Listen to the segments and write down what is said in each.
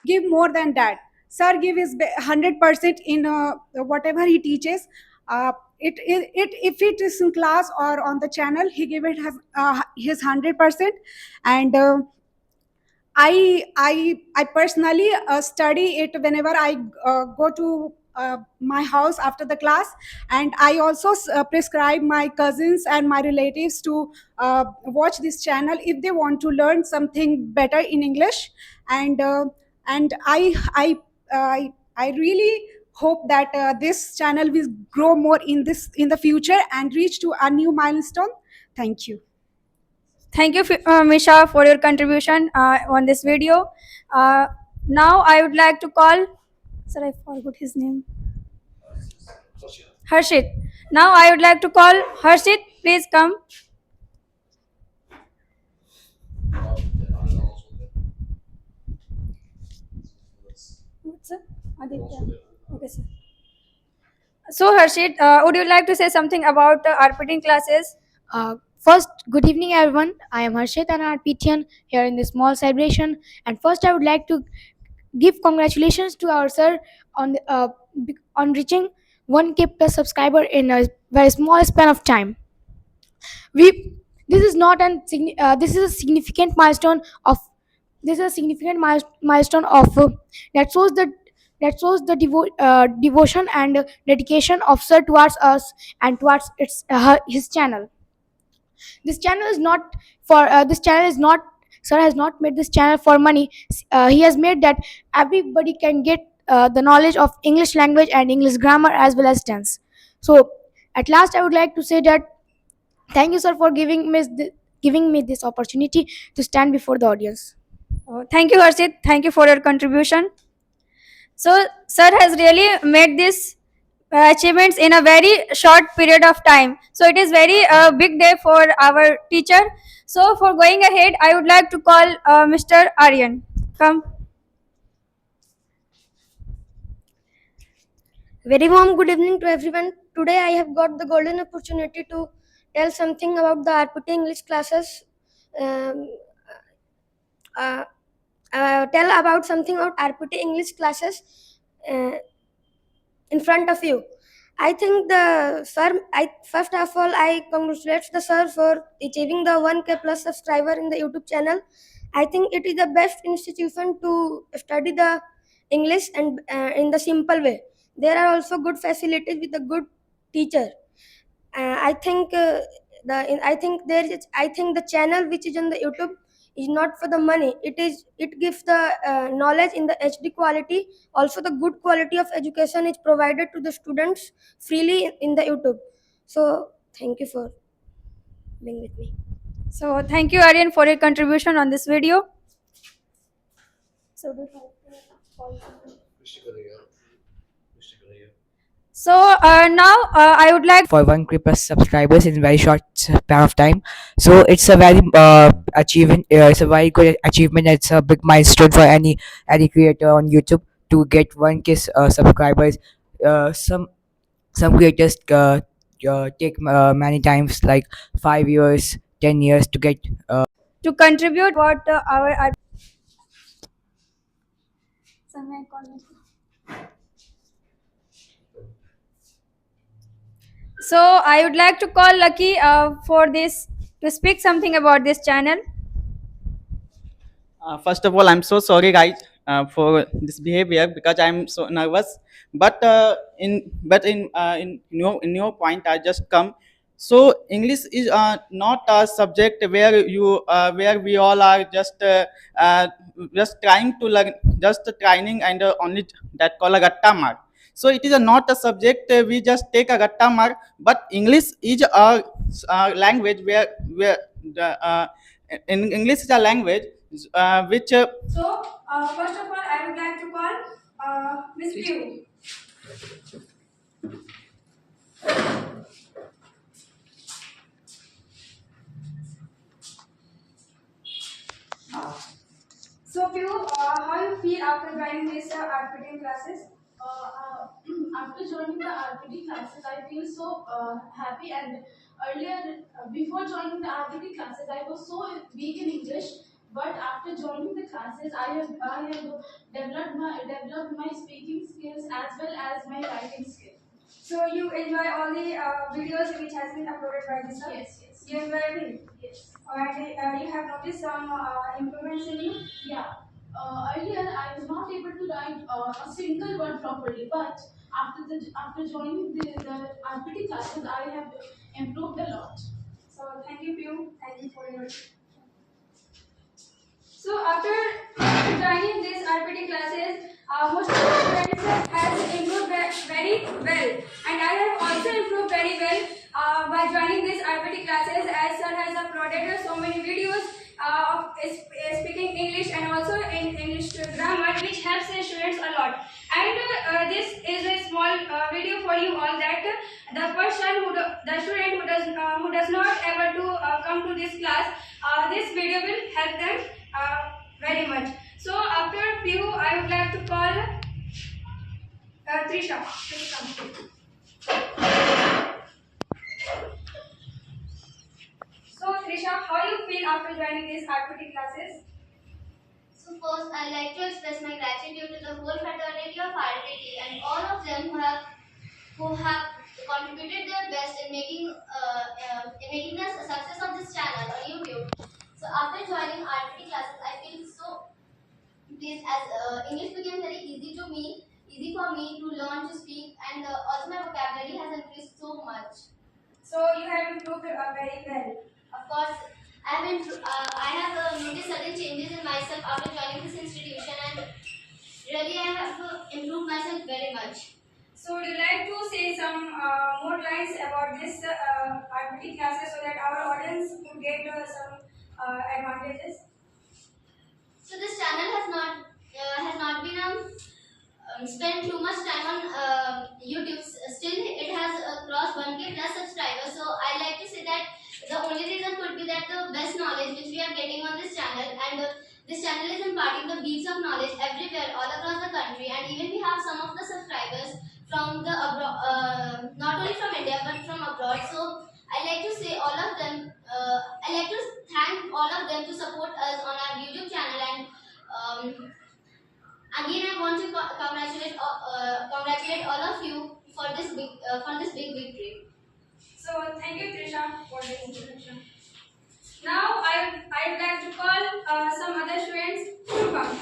give more than that. Sir give his 100% in whatever he teaches. If it is in class or on the channel, he give it his 100%. And I personally study it whenever I go to my house after the class. And I also prescribe my cousins and my relatives to watch this channel if they want to learn something better in English. And I really hope that this channel will grow more in the future and reach to a new milestone. Thank you. Thank you, Misha, for your contribution on this video. Uh, Now I would like to call. Sir, I forgot his name. Harshit. Now I would like to call Harshit. Please come. What's up? Aditya. Okay, sir. So Harshit, would you like to say something about RPT classes? First, good evening, everyone. I am Harshit and Arpitian here in this small celebration. And first, I would like to give congratulations to our sir on on reaching 1K plus subscriber in a very small span of time. We this is not an this is a significant milestone of this is a significant milestone of that shows the devotion and dedication of sir towards us and towards his channel. This channel is not Sir has not made this channel for money. He has made that everybody can get the knowledge of English language and English grammar as well as tense. So at last I would like to say that thank you, sir, for giving me this opportunity to stand before the audience. Thank you, Harshit. Thank you for your contribution. So, sir has really made this achievements in a very short period of time. So, it is very big day for our teacher. So, for going ahead, I would like to call Mr. Aryan. Come. Very warm good evening to everyone. Today I have got the golden opportunity to tell something about the RPT English classes. Um, uh, Tell about something about RPT English classes uh, in front of you. I think the sir. First of all, I congratulate the sir for achieving the 1K plus subscriber in the YouTube channel. I think it is the best institution to study the English and in the simple way. There are also good facilities with a good teacher. I think I think the channel which is on the YouTube is not for the money. It gives the knowledge in the HD quality. Also, the good quality of education is provided to the students freely in the YouTube. So, thank you for being with me. So, thank you, Aryan, for your contribution on this video. So, do you like to call someone? So now I would like for 1K plus subscribers in very short span of time. So it's a very achievement. It's a very good achievement. It's a big milestone for any creator on YouTube to get 1K subscribers. Some creators take many times like 5 years, 10 years to get. to contribute what our so I would like to call Lucky for this to speak something about this channel. First of all, I'm so sorry, guys, for this behavior because I'm so nervous. But in your point, I just come. So English is not a subject where we all are just trying to learn, just training and only that call a gatta mark. So it is not a subject we just take a gatta mark, but English is a language where the in English is a language which So first of all, I would like to call Miss Piu. So Piu, how you feel after joining this RPT classes? After joining the RPT classes, I feel so happy. And earlier, before joining the RPT classes, I was so weak in English. But after joining the classes, I have developed my speaking skills as well as my writing skills. So you enjoy all the videos which has been uploaded by the sir? Yes, yes. You enjoy it? Yes. Alright, you have noticed some improvements in you? Yeah. Earlier, I was not able to write a single word properly, but after joining the RPT classes, I have improved a lot. So thank you, Piyu. Thank you for your. So after joining these RPT classes, most of the students has improved very well, and I have also improved very well by joining these RPT classes. As sir has uploaded so many videos of speaking English and also in English grammar, which helps the students a lot. And this is a small video for you all that the person the student who does not able to come to this class, this video will help them very much. So after Piyu, I would like to call Trisha. Please come. So Trisha, how you feel after joining these RPT classes? So first, I like to express my gratitude to the whole fraternity of RTT and all of them who have contributed their best in making us a success of this channel on YouTube. So after joining RTT classes, I feel so pleased as English became very easy for me to learn to speak, and also my vocabulary has increased so much. So you have improved very well. Of course, I have noticed certain changes in myself after joining this institution, and really I have improved myself very much. So would you like to say some more lines about this RPT classes so that our audience could get some advantages? So this channel has not been spent too much time on YouTube. Still, it has crossed 1K plus subscribers. So I like to say that the only reason could be that the best knowledge which we are getting on this channel, and this channel is imparting the beads of knowledge everywhere, all across the country, and even we have some of the subscribers from the abroad, not only from India but from abroad. So I like to say all of them. I like to thank all of them to support us on our YouTube channel, and again I want to congratulate all of you for this big victory. So thank you, Trisha, for this introduction. Now I would like to call some other students to come.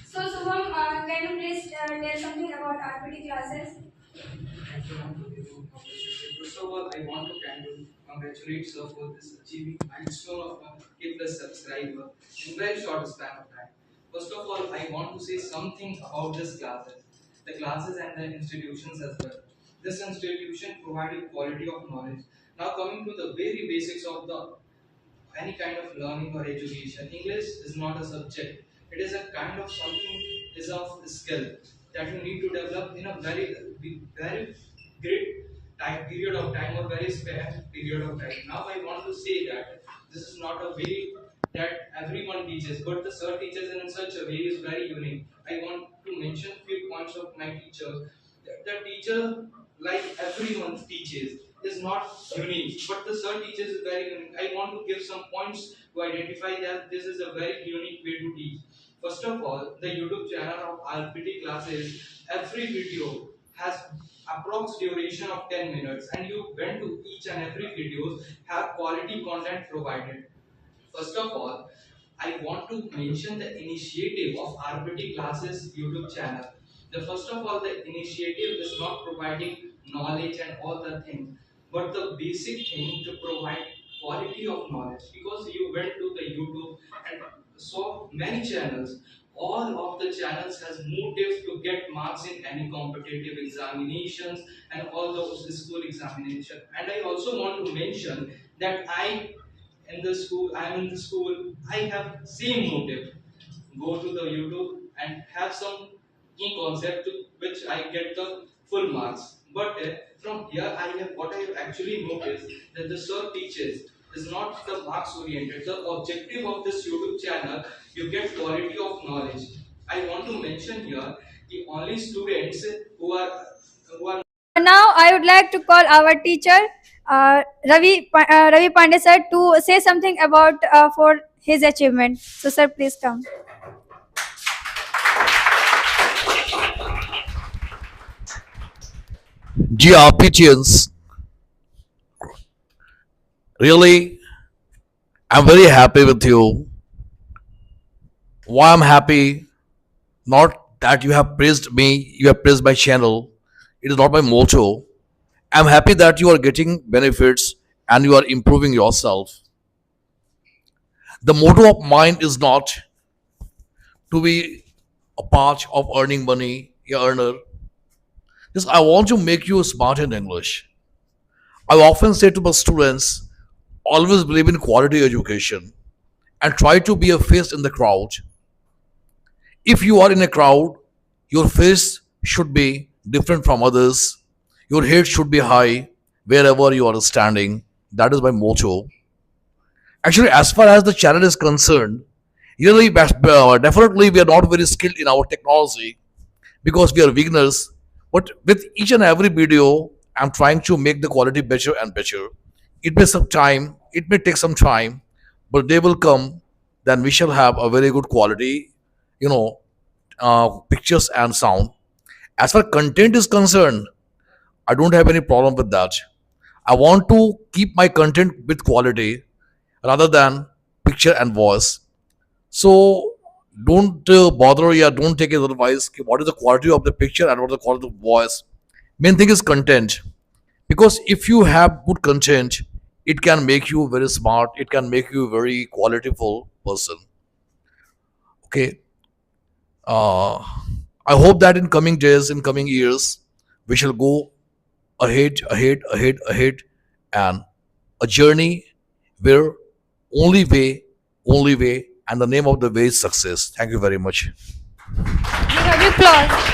So Subham, can you please tell something about RPT classes? Thank you, ma'am, for giving me the opportunity. First of all, I want to congratulate sir for this achieving milestone of 1K plus subscriber in very short span of time. First of all, I want to say something about this classes, the classes and the institutions as well. This institution provided quality of knowledge. Now coming to the very basics of the any kind of learning or education, English is not a subject. It is a kind of something is of skill that you need to develop in a very great period of time or very spare period of time. Now I want to say that this is not a way that everyone teaches, but the sir teaches in such a way is very unique. I want to mention few points of my teacher. The teacher, like everyone teaches, is not unique, but the sir teaches is very unique. I want to give some points to identify that this is a very unique way to teach. First of all, the YouTube channel of RPT classes, every video has approx duration of 10 minutes, and you went to each and every videos have quality content provided. First of all, I want to mention the initiative of RPT classes YouTube channel. The first of all, the initiative is not providing knowledge and all the things, but the basic thing to provide quality of knowledge, because you went to the YouTube and saw many channels. All of the channels has motive to get marks in any competitive examinations and all those school examination. And I also want to mention that I am in the school, I have same motive. Go to the YouTube and have some key concept to which I get the full marks. But from here I have what I have actually noticed that the sir teaches is not the marks oriented. The objective of this YouTube channel, you get quality of knowledge. I want to mention here the only students who are Now I would like to call our teacher, Ravi Pandey sir, to say something about for his achievement. So sir, please come. GRPTians, really, I'm very happy with you. Why I'm happy? Not that you have praised me, you have praised my channel. It is not my motto. I'm happy that you are getting benefits and you are improving yourself. The motto of mine is not to be a part of earning money, a earner. Just I want to make you smart in English. I often say to my students, always believe in quality education and try to be a face in the crowd. If you are in a crowd, your face should be different from others. Your head should be high wherever you are standing. That is my motto. Actually, as far as the channel is concerned, really, definitely we are not very skilled in our technology because we are beginners. But with each and every video, I'm trying to make the quality better and better. It may some time, it may take some time, but they will come. Then we shall have a very good quality, you know, pictures and sound. As far content is concerned, I don't have any problem with that. I want to keep my content with quality rather than picture and voice. So don't bother, yeah, don't take his advice. What is the quality of the picture and what is the quality of the voice? Main thing is content. Because if you have good content, it can make you very smart, it can make you a very qualityful person. Okay. Uh, I hope that in coming days, in coming years, we shall go ahead, and a journey where only way, and the name of the way is success. Thank you very much. Give a big applause.